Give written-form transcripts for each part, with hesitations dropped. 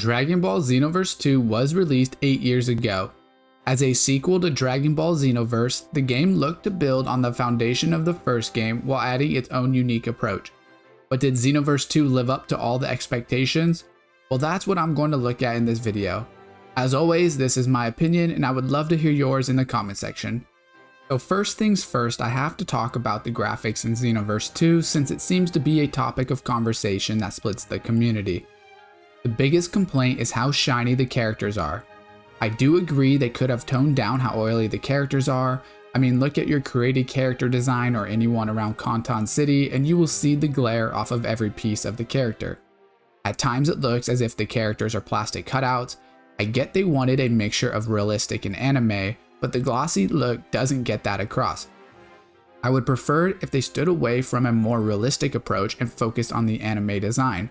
Dragon Ball Xenoverse 2 was released 8 years ago. As a sequel to Dragon Ball Xenoverse, the game looked to build on the foundation of the first game while adding its own unique approach. But did Xenoverse 2 live up to all the expectations? Well, that's what I'm going to look at in this video. As always, this is my opinion and I would love to hear yours in the comment section. So first things first, I have to talk about the graphics in Xenoverse 2 since it seems to be a topic of conversation that splits the community. The biggest complaint is how shiny the characters are. I do agree they could have toned down how oily the characters are. I mean, look at your created character design or anyone around Kanton City and you will see the glare off of every piece of the character. At times it looks as if the characters are plastic cutouts. I get they wanted a mixture of realistic and anime, but the glossy look doesn't get that across. I would prefer if they stood away from a more realistic approach and focused on the anime design.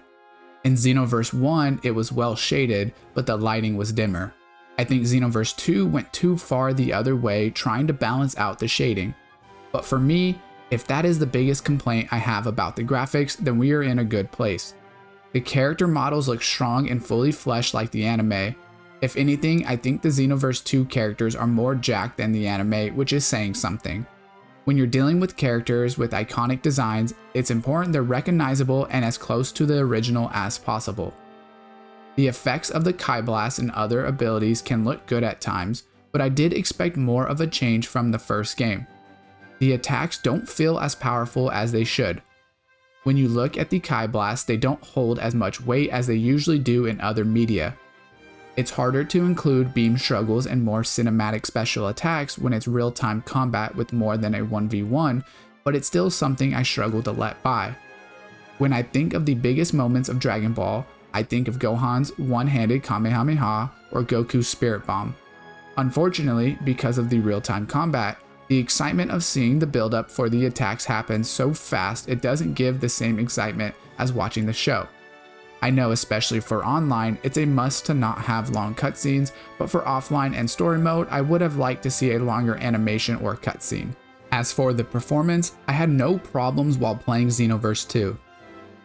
In Xenoverse 1, it was well shaded, but the lighting was dimmer. I think Xenoverse 2 went too far the other way trying to balance out the shading. But for me, if that is the biggest complaint I have about the graphics, then we are in a good place. The character models look strong and fully fleshed like the anime. If anything, I think the Xenoverse 2 characters are more jacked than the anime, which is saying something. When you're dealing with characters with iconic designs, it's important they're recognizable and as close to the original as possible. The effects of the Kai Blast and other abilities can look good at times, but I did expect more of a change from the first game. The attacks don't feel as powerful as they should. When you look at the Kai Blast, they don't hold as much weight as they usually do in other media. It's harder to include beam struggles and more cinematic special attacks when it's real-time combat with more than a 1v1, but it's still something I struggle to let by. When I think of the biggest moments of Dragon Ball, I think of Gohan's one-handed Kamehameha or Goku's Spirit Bomb. Unfortunately, because of the real-time combat, the excitement of seeing the build-up for the attacks happen so fast it doesn't give the same excitement as watching the show. I know especially for online, it's a must to not have long cutscenes, but for offline and story mode, I would have liked to see a longer animation or cutscene. As for the performance, I had no problems while playing Xenoverse 2.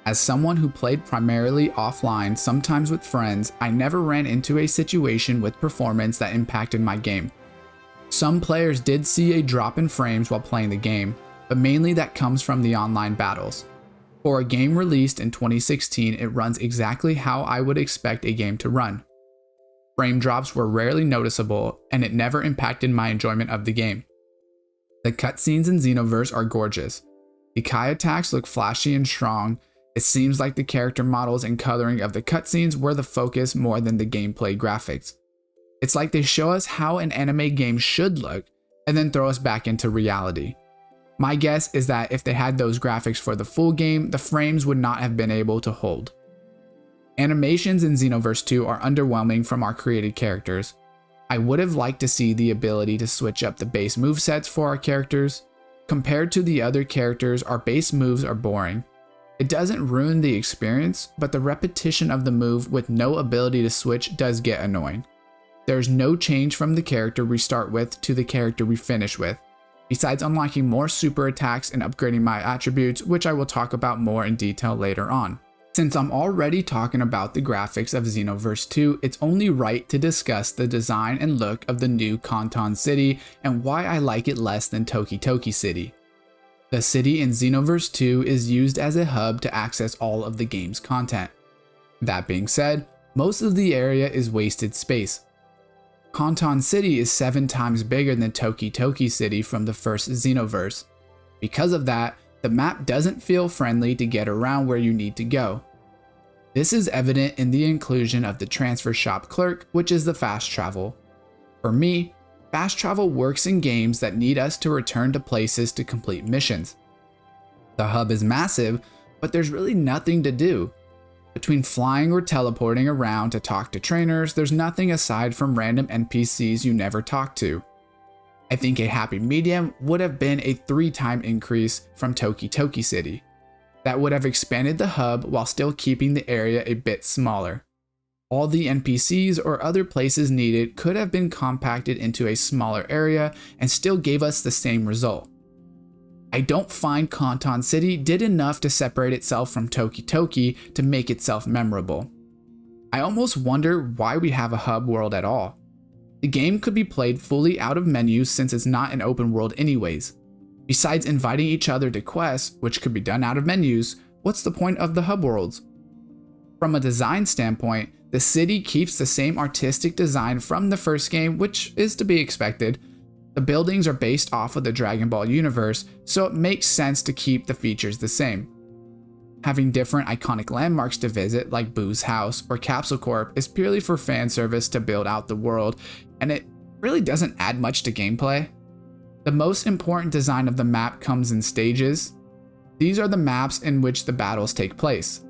As someone who played primarily offline, sometimes with friends, I never ran into a situation with performance that impacted my game. Some players did see a drop in frames while playing the game, but mainly that comes from the online battles. For a game released in 2016, it runs exactly how I would expect a game to run. Frame drops were rarely noticeable, and it never impacted my enjoyment of the game. The cutscenes in Xenoverse are gorgeous. The Kai attacks look flashy and strong. It seems like the character models and coloring of the cutscenes were the focus more than the gameplay graphics. It's like they show us how an anime game should look, and then throw us back into reality. My guess is that if they had those graphics for the full game, the frames would not have been able to hold. Animations in Xenoverse 2 are underwhelming from our created characters. I would have liked to see the ability to switch up the base movesets for our characters. Compared to the other characters, our base moves are boring. It doesn't ruin the experience, but the repetition of the move with no ability to switch does get annoying. There's no change from the character we start with to the character we finish with, besides unlocking more super attacks and upgrading my attributes, which I will talk about more in detail later on. Since I'm already talking about the graphics of Xenoverse 2, it's only right to discuss the design and look of the new Kanton City and why I like it less than Toki Toki City. The city in Xenoverse 2 is used as a hub to access all of the game's content. That being said, most of the area is wasted space. Kanton City is 7 times bigger than Toki Toki City from the first Xenoverse. Because of that, the map doesn't feel friendly to get around where you need to go. This is evident in the inclusion of the transfer shop clerk, which is the fast travel. For me, fast travel works in games that need us to return to places to complete missions. The hub is massive, but there's really nothing to do. Between flying or teleporting around to talk to trainers, there's nothing aside from random NPCs you never talk to. I think a happy medium would have been a 3-time increase from Toki Toki City. That would have expanded the hub while still keeping the area a bit smaller. All the NPCs or other places needed could have been compacted into a smaller area and still gave us the same result. I don't find Kanton City did enough to separate itself from Toki Toki to make itself memorable. I almost wonder why we have a hub world at all. The game could be played fully out of menus since it's not an open world anyways. Besides inviting each other to quests, which could be done out of menus, what's the point of the hub worlds? From a design standpoint, the city keeps the same artistic design from the first game, which is to be expected. The buildings are based off of the Dragon Ball universe, so it makes sense to keep the features the same. Having different iconic landmarks to visit, like Boo's house or Capsule Corp, is purely for fan service to build out the world, and it really doesn't add much to gameplay. The most important design of the map comes in stages. These are the maps in which the battles take place.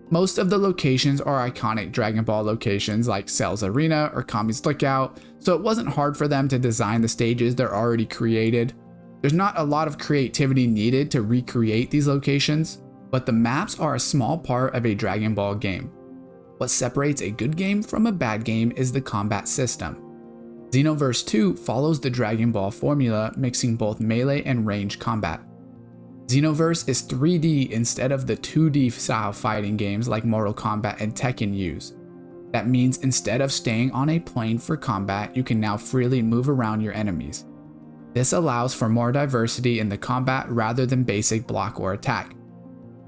Most of the locations are iconic Dragon Ball locations like Cell's Arena or Kami's Lookout, so it wasn't hard for them to design the stages they're already created. There's not a lot of creativity needed to recreate these locations, but the maps are a small part of a Dragon Ball game. What separates a good game from a bad game is the combat system. Xenoverse 2 follows the Dragon Ball formula, mixing both melee and range combat. Xenoverse is 3D instead of the 2D style fighting games like Mortal Kombat and Tekken use. That means instead of staying on a plane for combat, you can now freely move around your enemies. This allows for more diversity in the combat rather than basic block or attack.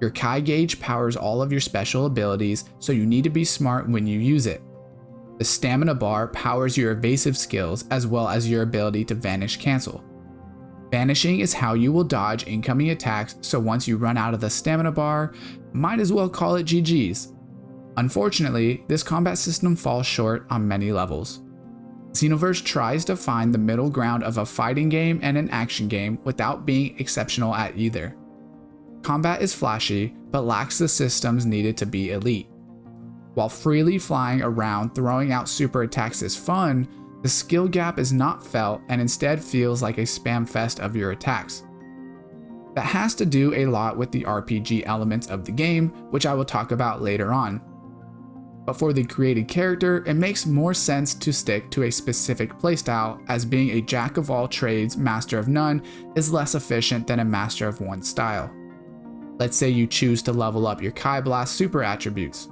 Your Kai gauge powers all of your special abilities, so you need to be smart when you use it. The stamina bar powers your evasive skills as well as your ability to vanish cancel. Vanishing is how you will dodge incoming attacks, so once you run out of the stamina bar, might as well call it GG's. Unfortunately, this combat system falls short on many levels. Xenoverse tries to find the middle ground of a fighting game and an action game without being exceptional at either. Combat is flashy, but lacks the systems needed to be elite. While freely flying around throwing out super attacks is fun, the skill gap is not felt and instead feels like a spam fest of your attacks. That has to do a lot with the RPG elements of the game, which I will talk about later on. But for the created character, it makes more sense to stick to a specific playstyle, as being a jack of all trades, master of none is less efficient than a master of one style. Let's say you choose to level up your Kai Blast super attributes.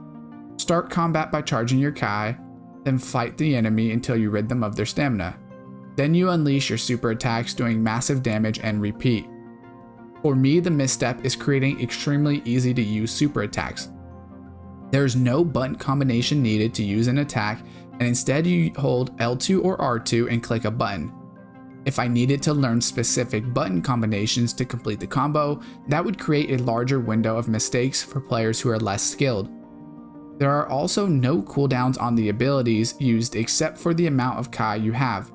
Start combat by charging your Kai, then fight the enemy until you rid them of their stamina. Then you unleash your super attacks doing massive damage and repeat. For me, the misstep is creating extremely easy to use super attacks. There is no button combination needed to use an attack, and instead you hold L2 or R2 and click a button. If I needed to learn specific button combinations to complete the combo, that would create a larger window of mistakes for players who are less skilled. There are also no cooldowns on the abilities used except for the amount of Kai you have.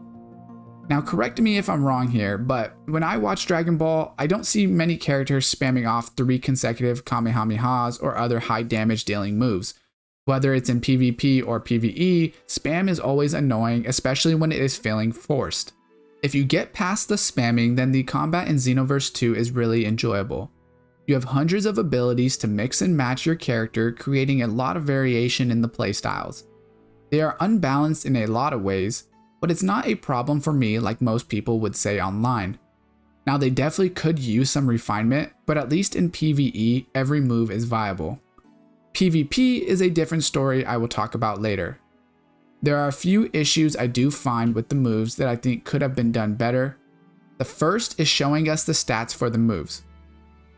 Now correct me if I'm wrong here, but when I watch Dragon Ball, I don't see many characters spamming off 3 consecutive Kamehamehas or other high damage dealing moves. Whether it's in PvP or PvE, spam is always annoying, especially when it is feeling forced. If you get past the spamming, then the combat in Xenoverse 2 is really enjoyable. You have hundreds of abilities to mix and match your character, creating a lot of variation in the playstyles. They are unbalanced in a lot of ways, but it's not a problem for me like most people would say online. Now they definitely could use some refinement, but at least in PvE, every move is viable. PvP is a different story I will talk about later. There are a few issues I do find with the moves that I think could have been done better. The first is showing us the stats for the moves.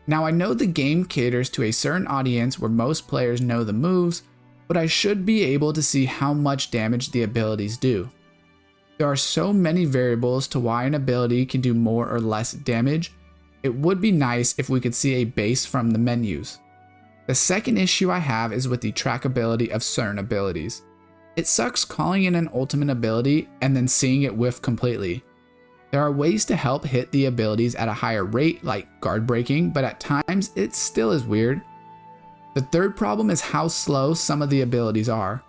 Now I know the game caters to a certain audience where most players know the moves, but I should be able to see how much damage the abilities do. There are so many variables to why an ability can do more or less damage. It would be nice if we could see a base from the menus. The second issue I have is with the trackability of certain abilities. It sucks calling in an ultimate ability and then seeing it whiff completely. There are ways to help hit the abilities at a higher rate, like guard breaking, but at times it still is weird. The third problem is how slow some of the abilities are.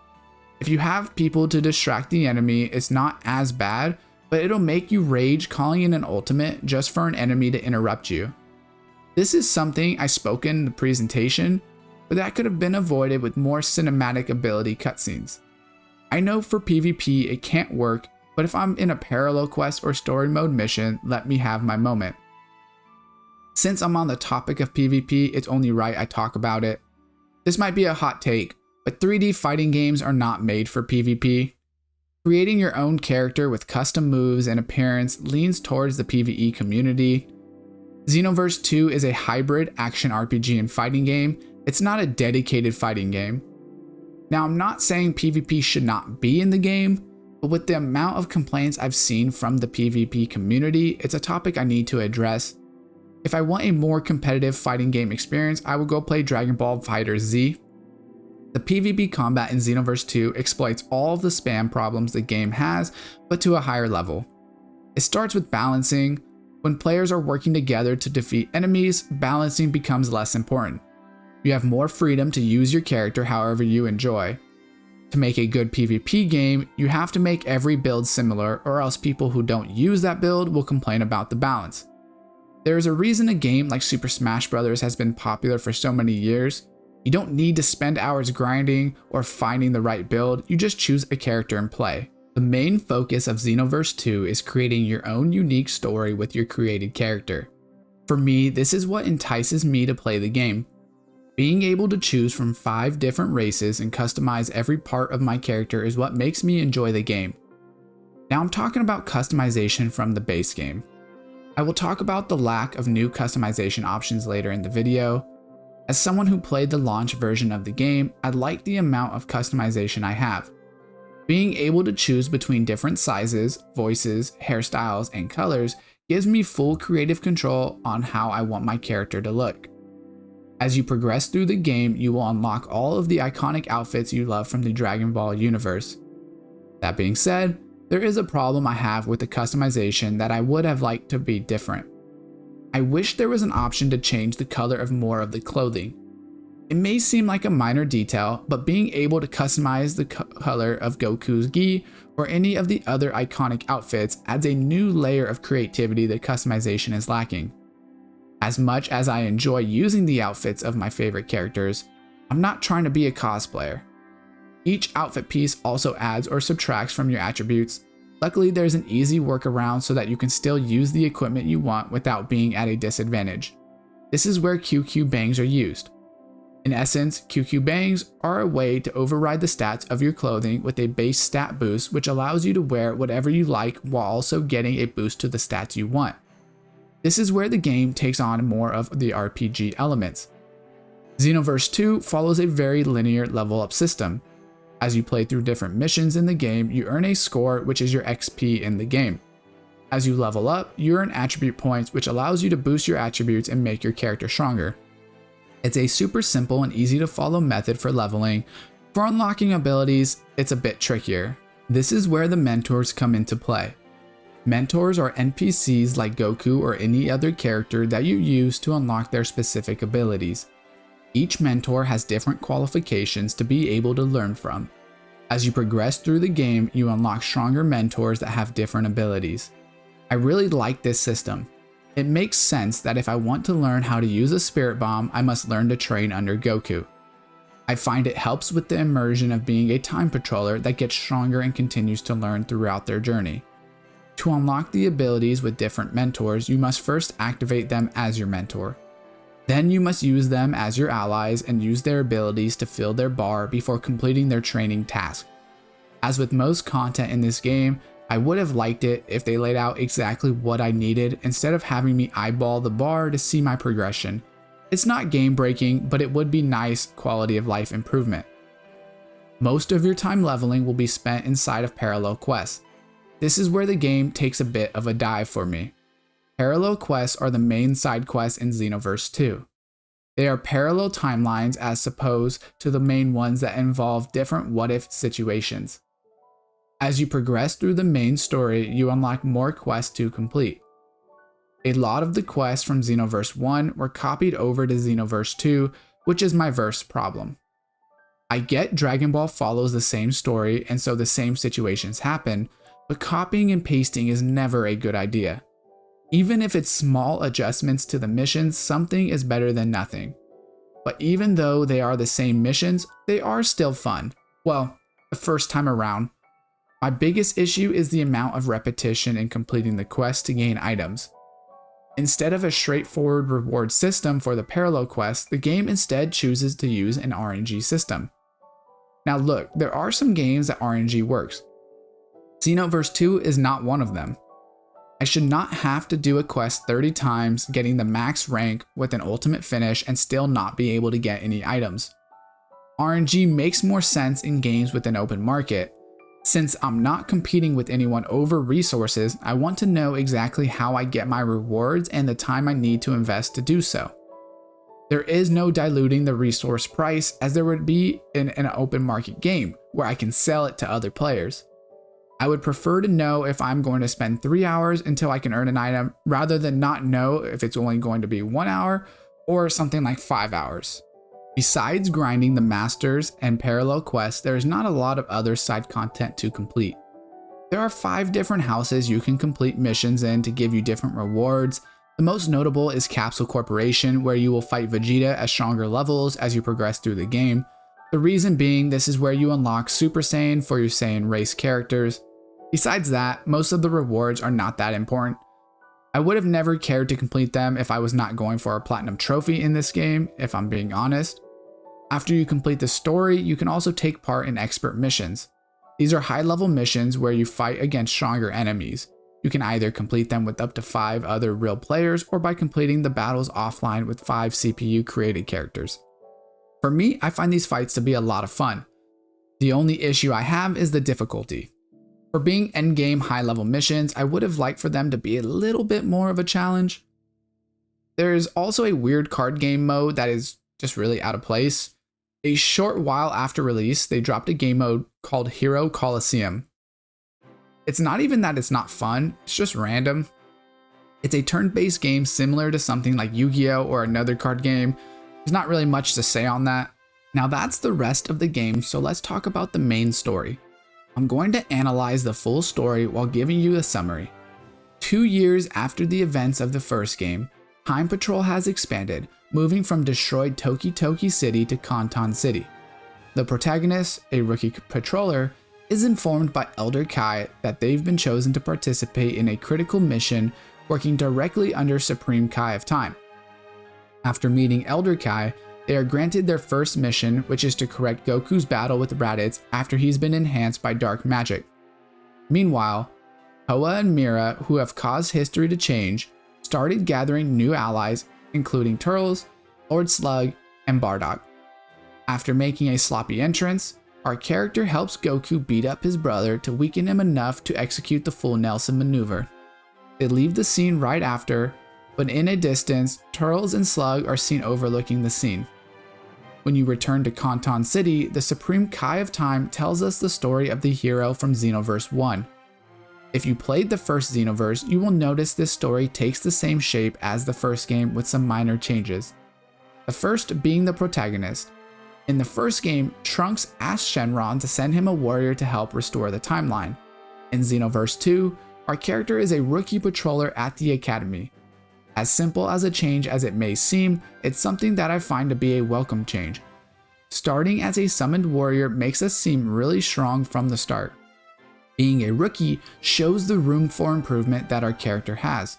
If you have people to distract the enemy, it's not as bad, but it'll make you rage calling in an ultimate just for an enemy to interrupt you. This is something I spoke in the presentation, but that could have been avoided with more cinematic ability cutscenes. I know for PvP it can't work, but if I'm in a parallel quest or story mode mission, let me have my moment. Since I'm on the topic of PvP, it's only right I talk about it. This might be a hot take, But 3D fighting games are not made for PvP. Creating your own character with custom moves and appearance leans towards the PvE community. Xenoverse 2 is a hybrid action RPG and fighting game. It's not a dedicated fighting game. Now, I'm not saying PvP should not be in the game, but with the amount of complaints I've seen from the PvP community, it's a topic I need to address. If I want a more competitive fighting game experience, I will go play Dragon Ball FighterZ. The PvP combat in Xenoverse 2 exploits all of the spam problems the game has, but to a higher level. It starts with balancing. When players are working together to defeat enemies, balancing becomes less important. You have more freedom to use your character however you enjoy. To make a good PvP game, you have to make every build similar, or else people who don't use that build will complain about the balance. There is a reason a game like Super Smash Bros. Has been popular for so many years. You don't need to spend hours grinding or finding the right build, you just choose a character and play. The main focus of Xenoverse 2 is creating your own unique story with your created character. For me, this is what entices me to play the game. Being able to choose from 5 different races and customize every part of my character is what makes me enjoy the game. Now I'm talking about customization from the base game. I will talk about the lack of new customization options later in the video. As someone who played the launch version of the game, I like the amount of customization I have. Being able to choose between different sizes, voices, hairstyles, and colors gives me full creative control on how I want my character to look. As you progress through the game, you will unlock all of the iconic outfits you love from the Dragon Ball universe. That being said, there is a problem I have with the customization that I would have liked to be different. I wish there was an option to change the color of more of the clothing. It may seem like a minor detail, but being able to customize the color of Goku's gi or any of the other iconic outfits adds a new layer of creativity that customization is lacking. As much as I enjoy using the outfits of my favorite characters, I'm not trying to be a cosplayer. Each outfit piece also adds or subtracts from your attributes. Luckily, there's an easy workaround so that you can still use the equipment you want without being at a disadvantage. This is where QQ bangs are used. In essence, QQ bangs are a way to override the stats of your clothing with a base stat boost, which allows you to wear whatever you like while also getting a boost to the stats you want. This is where the game takes on more of the RPG elements. Xenoverse 2 follows a very linear level up system. As you play through different missions in the game, you earn a score, which is your XP in the game. As you level up, you earn attribute points, which allows you to boost your attributes and make your character stronger. It's a super simple and easy to follow method for leveling. For unlocking abilities, it's a bit trickier. This is where the mentors come into play. Mentors are NPCs like Goku or any other character that you use to unlock their specific abilities. Each mentor has different qualifications to be able to learn from. As you progress through the game, you unlock stronger mentors that have different abilities. I really like this system. It makes sense that if I want to learn how to use a spirit bomb, I must learn to train under Goku. I find it helps with the immersion of being a time patroller that gets stronger and continues to learn throughout their journey. To unlock the abilities with different mentors, you must first activate them as your mentor. Then you must use them as your allies and use their abilities to fill their bar before completing their training task. As with most content in this game, I would have liked it if they laid out exactly what I needed instead of having me eyeball the bar to see my progression. It's not game breaking, but it would be nice quality of life improvement. Most of your time leveling will be spent inside of parallel quests. This is where the game takes a bit of a dive for me. Parallel quests are the main side quests in Xenoverse 2. They are parallel timelines as opposed to the main ones that involve different what-if situations. As you progress through the main story, you unlock more quests to complete. A lot of the quests from Xenoverse 1 were copied over to Xenoverse 2, which is my verse problem. I get Dragon Ball follows the same story and so the same situations happen, but copying and pasting is never a good idea. Even if it's small adjustments to the missions, something is better than nothing. But even though they are the same missions, they are still fun. Well, the first time around. My biggest issue is the amount of repetition in completing the quest to gain items. Instead of a straightforward reward system for the parallel quests, the game instead chooses to use an RNG system. Now look, there are some games that RNG works. Xenoverse 2 is not one of them. I should not have to do a quest 30 times getting the max rank with an ultimate finish and still not be able to get any items. RNG makes more sense in games with an open market. Since I'm not competing with anyone over resources, I want to know exactly how I get my rewards and the time I need to invest to do so. There is no diluting the resource price as there would be in an open market game where I can sell it to other players. I would prefer to know if I'm going to spend 3 hours until I can earn an item rather than not know if it's only going to be 1 hour or something like 5 hours. Besides grinding the masters and parallel quests, there is not a lot of other side content to complete. There are 5 different houses you can complete missions in to give you different rewards. The most notable is Capsule Corporation, where you will fight Vegeta at stronger levels as you progress through the game. The reason being, this is where you unlock Super Saiyan for your Saiyan race characters. Besides that, most of the rewards are not that important. I would have never cared to complete them if I was not going for a platinum trophy in this game, if I'm being honest. After you complete the story, you can also take part in expert missions. These are high-level missions where you fight against stronger enemies. You can either complete them with up to 5 other real players or by completing the battles offline with 5 CPU-created characters. For me, I find these fights to be a lot of fun. The only issue I have is the difficulty. For being endgame high-level missions, I would have liked for them to be a little bit more of a challenge. There is also a weird card game mode that is just really out of place. A short while after release, they dropped a game mode called Hero Coliseum. It's not even that it's not fun, it's just random. It's a turn-based game similar to something like Yu-Gi-Oh! Or another card game. There's not really much to say on that. Now that's the rest of the game, so let's talk about the main story. I'm going to analyze the full story while giving you a summary. 2 years after the events of the first game, Time Patrol has expanded, moving from destroyed Toki Toki City to Kanton City. The protagonist, a rookie patroller, is informed by Elder Kai that they've been chosen to participate in a critical mission working directly under Supreme Kai of Time. After meeting Elder Kai, they are granted their first mission, which is to correct Goku's battle with Raditz after he's been enhanced by dark magic. Meanwhile, Toa and Mira, who have caused history to change, started gathering new allies, including Turles, Lord Slug, and Bardock. After making a sloppy entrance, our character helps Goku beat up his brother to weaken him enough to execute the full Nelson maneuver. They leave the scene right after, but in a distance, Turles and Slug are seen overlooking the scene. When you return to Kanton City, the Supreme Kai of Time tells us the story of the hero from Xenoverse 1. If you played the first Xenoverse, you will notice this story takes the same shape as the first game with some minor changes. The first being the protagonist. In the first game, Trunks asked Shenron to send him a warrior to help restore the timeline. In Xenoverse 2, our character is a rookie patroller at the academy. As simple as a change as it may seem, it's something that I find to be a welcome change. Starting as a summoned warrior makes us seem really strong from the start. Being a rookie shows the room for improvement that our character has.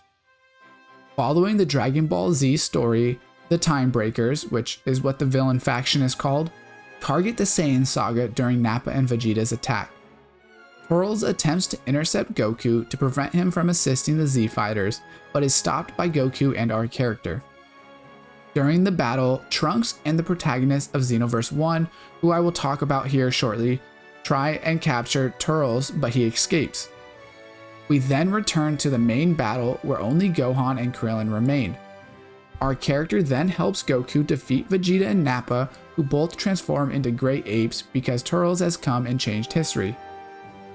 Following the Dragon Ball Z story, the Time Breakers, which is what the villain faction is called, target the Saiyan saga during Nappa and Vegeta's attack. Turles attempts to intercept Goku to prevent him from assisting the Z Fighters, but is stopped by Goku and our character. During the battle, Trunks and the protagonist of Xenoverse 1, who I will talk about here shortly, try and capture Turles, but he escapes. We then return to the main battle where only Gohan and Krillin remain. Our character then helps Goku defeat Vegeta and Nappa, who both transform into great apes because Turles has come and changed history.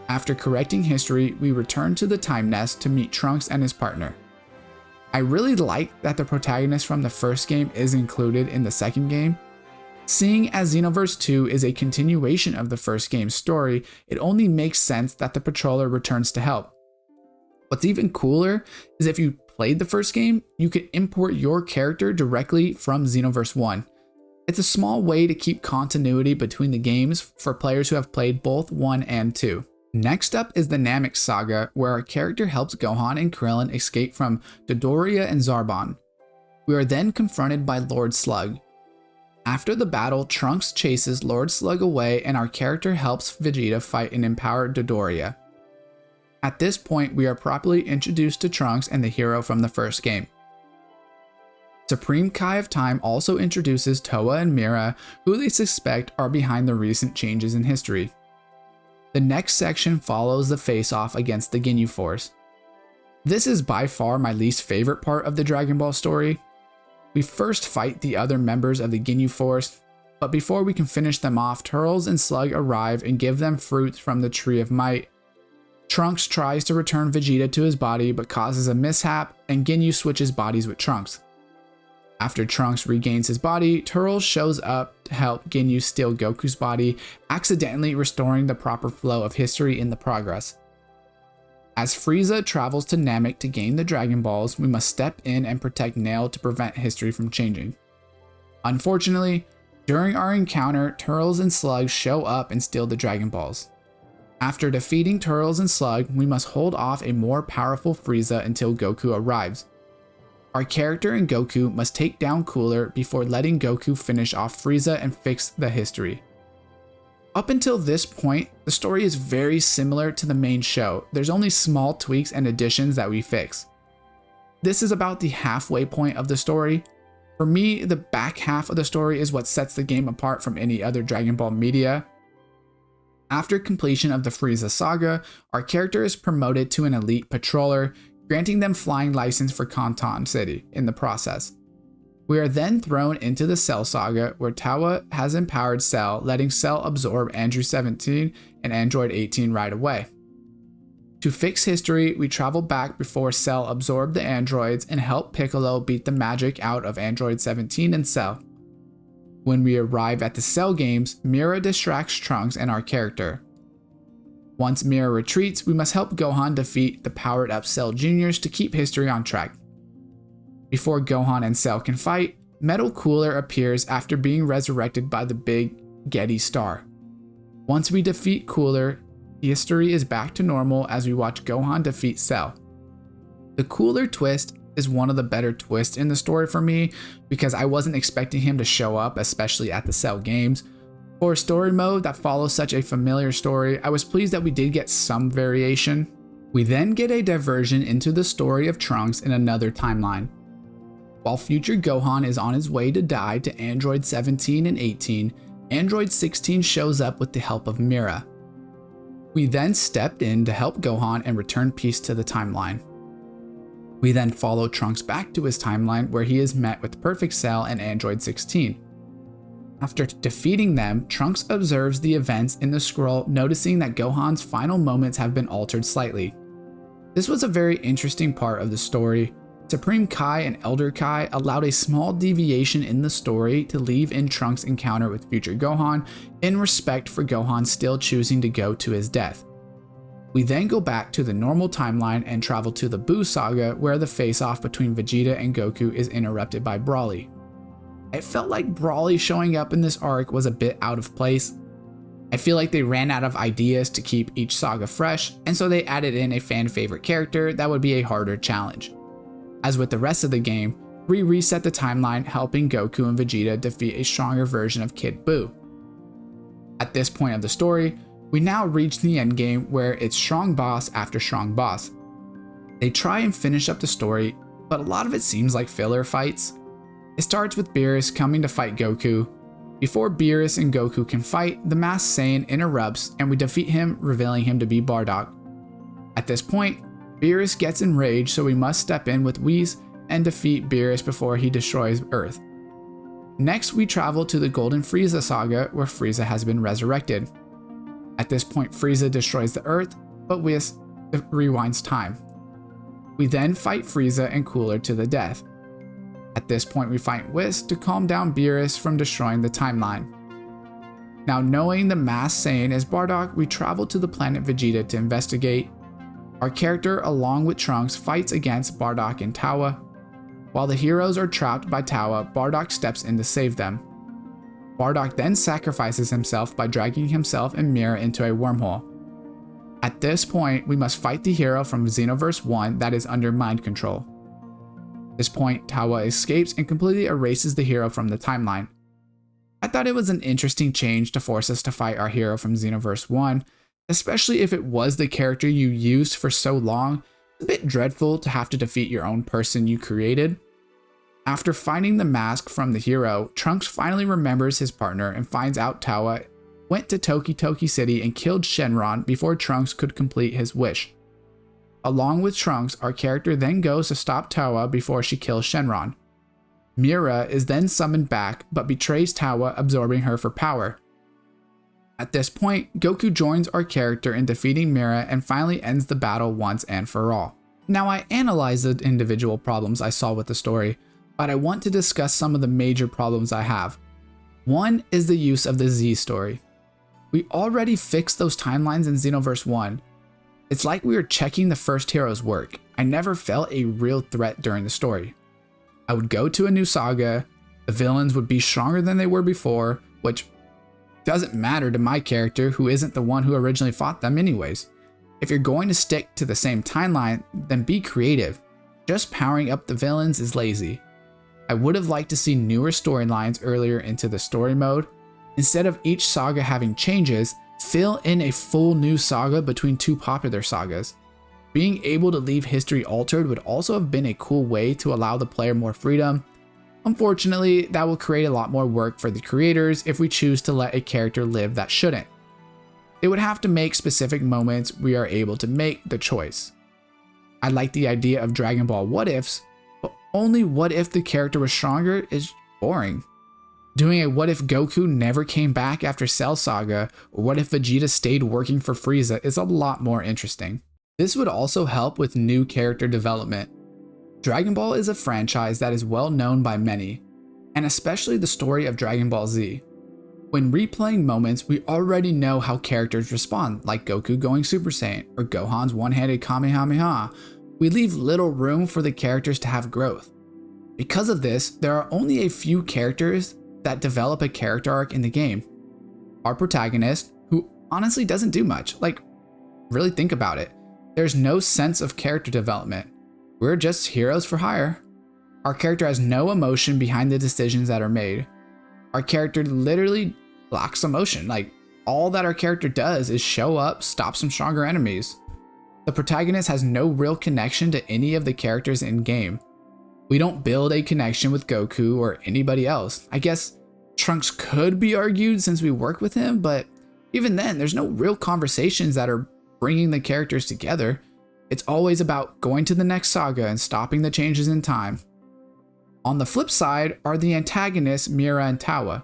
After correcting history, we return to the Time Nest to meet Trunks and his partner. I really like that the protagonist from the first game is included in the second game. Seeing as Xenoverse 2 is a continuation of the first game's story, it only makes sense that the patroller returns to help. What's even cooler is if you played the first game, you could import your character directly from Xenoverse 1. It's a small way to keep continuity between the games for players who have played both 1 and 2. Next up is the Namek Saga, where our character helps Gohan and Krillin escape from Dodoria and Zarbon. We are then confronted by Lord Slug. After the battle, Trunks chases Lord Slug away and our character helps Vegeta fight an empowered Dodoria. At this point, we are properly introduced to Trunks and the hero from the first game. Supreme Kai of Time also introduces Towa and Mira, who they suspect are behind the recent changes in history. The next section follows the face-off against the Ginyu Force. This is by far my least favorite part of the Dragon Ball story. We first fight the other members of the Ginyu Force, but before we can finish them off, Turles and Slug arrive and give them fruits from the Tree of Might. Trunks tries to return Vegeta to his body but causes a mishap, and Ginyu switches bodies with Trunks. After Trunks regains his body, Turles shows up to help Ginyu steal Goku's body, accidentally restoring the proper flow of history in the progress. As Frieza travels to Namek to gain the Dragon Balls, we must step in and protect Nail to prevent history from changing. Unfortunately, during our encounter, Turles and Slug show up and steal the Dragon Balls. After defeating Turles and Slug, we must hold off a more powerful Frieza until Goku arrives. Our character and Goku must take down Cooler before letting Goku finish off Frieza and fix the history. Up until this point, the story is very similar to the main show. There's only small tweaks and additions that we fix. This is about the halfway point of the story. For me, the back half of the story is what sets the game apart from any other Dragon Ball media. After completion of the Frieza saga, our character is promoted to an elite patroller, granting them flying license for Kanton City in the process. We are then thrown into the Cell saga, where Towa has empowered Cell, letting Cell absorb Android 17 and Android 18 right away. To fix history, we travel back before Cell absorbed the androids and help Piccolo beat the magic out of Android 17 and Cell. When we arrive at the Cell games, Mira distracts Trunks and our character. Once Mira retreats, we must help Gohan defeat the powered-up Cell Juniors to keep history on track. Before Gohan and Cell can fight, Metal Cooler appears after being resurrected by the big Getty star. Once we defeat Cooler, history is back to normal as we watch Gohan defeat Cell. The Cooler twist is one of the better twists in the story for me because I wasn't expecting him to show up, especially at the Cell games. For a story mode that follows such a familiar story, I was pleased that we did get some variation. We then get a diversion into the story of Trunks in another timeline. While future Gohan is on his way to die to Android 17 and 18, Android 16 shows up with the help of Mira. We then stepped in to help Gohan and return peace to the timeline. We then follow Trunks back to his timeline where he is met with Perfect Cell and Android 16. After defeating them, Trunks observes the events in the scroll, noticing that Gohan's final moments have been altered slightly. This was a very interesting part of the story. Supreme Kai and Elder Kai allowed a small deviation in the story to leave in Trunks' encounter with future Gohan in respect for Gohan still choosing to go to his death. We then go back to the normal timeline and travel to the Buu saga where the face-off between Vegeta and Goku is interrupted by Broly. I felt like Broly showing up in this arc was a bit out of place. I feel like they ran out of ideas to keep each saga fresh, and so they added in a fan favorite character that would be a harder challenge. As with the rest of the game, we reset the timeline, helping Goku and Vegeta defeat a stronger version of Kid Buu. At this point of the story, we now reach the endgame where it's strong boss after strong boss. They try and finish up the story, but a lot of it seems like filler fights. It starts with Beerus coming to fight Goku. Before Beerus and Goku can fight, the Masked Saiyan interrupts and we defeat him, revealing him to be Bardock. At this point, Beerus gets enraged, so we must step in with Whis and defeat Beerus before he destroys Earth. Next, we travel to the Golden Frieza saga where Frieza has been resurrected. At this point, Frieza destroys the Earth, but Whis rewinds time. We then fight Frieza and Cooler to the death. At this point, we fight Whis to calm down Beerus from destroying the timeline. Now, knowing the Masked Saiyan is Bardock, we travel to the planet Vegeta to investigate. Our character, along with Trunks, fights against Bardock and Towa. While the heroes are trapped by Towa, Bardock steps in to save them. Bardock then sacrifices himself by dragging himself and Mira into a wormhole. At this point, we must fight the hero from Xenoverse 1 that is under mind control. At this point, Towa escapes and completely erases the hero from the timeline. thought it was an interesting change to force us to fight our hero from Xenoverse 1, especially if it was the character you used for so long. It's a bit dreadful to have to defeat your own person you created. After finding the mask from the hero, Trunks finally remembers his partner and finds out Tawa went to Toki Toki City and killed Shenron before Trunks could complete his wish. Along with Trunks, our character then goes to stop Tawa before she kills Shenron. Mira is then summoned back but betrays Tawa, absorbing her for power. At this point, Goku joins our character in defeating Mira and finally ends the battle once and for all. Now, I analyzed the individual problems I saw with the story, but I want to discuss some of the major problems I have. One is the use of the Z story. We already fixed those timelines in Xenoverse 1. It's like we were checking the first hero's work. I never felt a real threat during the story. I would go to a new saga, the villains would be stronger than they were before, which doesn't matter to my character who isn't the one who originally fought them anyways. If you're going to stick to the same timeline, then be creative. Just powering up the villains is lazy. I would have liked to see newer storylines earlier into the story mode. Instead of each saga having changes, fill in a full new saga between two popular sagas. Being able to leave history altered would also have been a cool way to allow the player more freedom. Unfortunately, that will create a lot more work for the creators if we choose to let a character live that shouldn't. They would have to make specific moments we are able to make the choice. I like the idea of Dragon Ball what ifs, but only what if the character was stronger is boring. Doing a what if Goku never came back after Cell Saga, or what if Vegeta stayed working for Frieza is a lot more interesting. This would also help with new character development. Dragon Ball is a franchise that is well known by many, and especially the story of Dragon Ball Z. When replaying moments, we already know how characters respond, like Goku going Super Saiyan or Gohan's one-handed Kamehameha. We leave little room for the characters to have growth. Because of this, there are only a few characters that develop a character arc in the game. Our protagonist, who honestly doesn't do much, like really think about it. There's no sense of character development. We're just heroes for hire. Our character has no emotion behind the decisions that are made. Our character literally lacks emotion. Like, all that our character does is show up, stop some stronger enemies. The protagonist has no real connection to any of the characters in game. We don't build a connection with Goku or anybody else. I guess Trunks could be argued since we work with him, but even then, there's no real conversations that are bringing the characters together. It's always about going to the next saga and stopping the changes in time. On the flip side are the antagonists Mira and Tawa,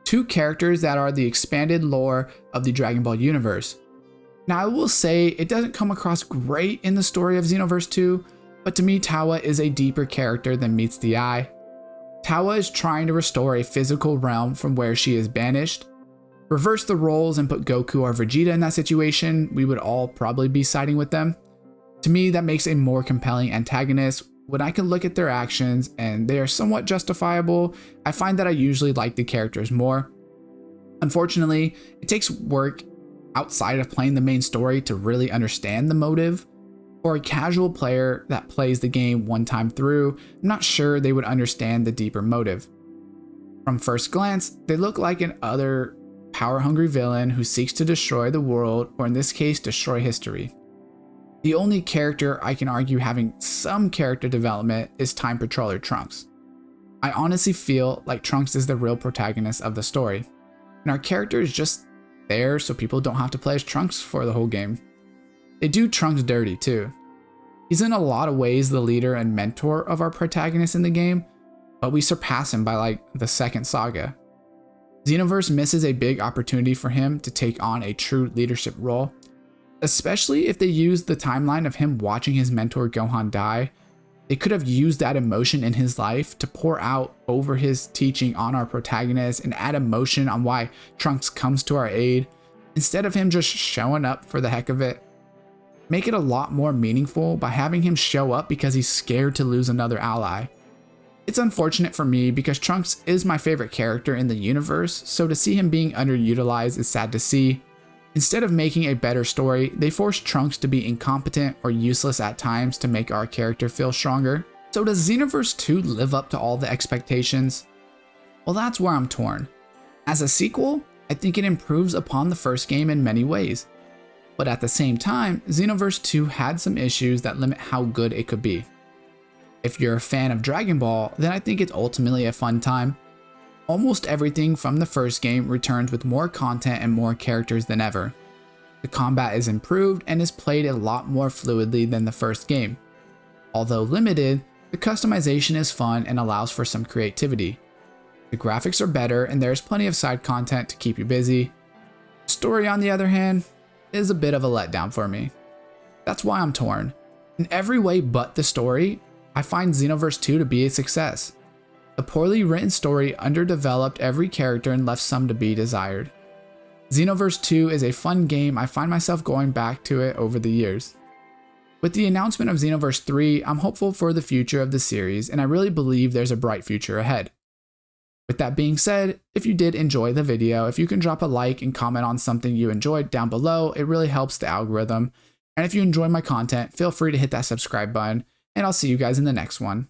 two characters that are the expanded lore of the Dragon Ball universe. Now, I will say it doesn't come across great in the story of Xenoverse 2, but to me Tawa is a deeper character than meets the eye. Tawa is trying to restore a physical realm from where she is banished. Reverse the roles and put Goku or Vegeta in that situation, we would all probably be siding with them. To me, that makes a more compelling antagonist. When I can look at their actions and they are somewhat justifiable, I find that I usually like the characters more. Unfortunately, it takes work outside of playing the main story to really understand the motive. For a casual player that plays the game one time through, I'm not sure they would understand the deeper motive. From first glance, they look like an other power-hungry villain who seeks to destroy the world, or in this case, destroy history. The only character I can argue having some character development is Time Patroller Trunks. I honestly feel like Trunks is the real protagonist of the story, and our character is just there so people don't have to play as Trunks for the whole game. They do Trunks dirty too. He's in a lot of ways the leader and mentor of our protagonist in the game, but we surpass him by like the second saga. Xenoverse misses a big opportunity for him to take on a true leadership role, especially if they use the timeline of him watching his mentor Gohan die. They could have used that emotion in his life to pour out over his teaching on our protagonist and add emotion on why Trunks comes to our aid, instead of him just showing up for the heck of it. Make it a lot more meaningful by having him show up because he's scared to lose another ally. It's unfortunate for me because Trunks is my favorite character in the universe, so to see him being underutilized is sad to see. Instead of making a better story, they force Trunks to be incompetent or useless at times to make our character feel stronger. So does Xenoverse 2 live up to all the expectations? Well, that's where I'm torn. As a sequel, I think it improves upon the first game in many ways. But at the same time, Xenoverse 2 had some issues that limit how good it could be. If you're a fan of Dragon Ball, then I think it's ultimately a fun time. Almost everything from the first game returns with more content and more characters than ever. The combat is improved and is played a lot more fluidly than the first game. Although limited, the customization is fun and allows for some creativity. The graphics are better and there is plenty of side content to keep you busy. The story, on the other hand, is a bit of a letdown for me. That's why I'm torn. In every way but the story, I find Xenoverse 2 to be a success. The poorly written story underdeveloped every character and left some to be desired. Xenoverse 2 is a fun game. I find myself going back to it over the years. With the announcement of Xenoverse 3, I'm hopeful for the future of the series, and I really believe there's a bright future ahead. With that being said, if you did enjoy the video, if you can drop a like and comment on something you enjoyed down below, it really helps the algorithm. And if you enjoy my content, feel free to hit that subscribe button, and I'll see you guys in the next one.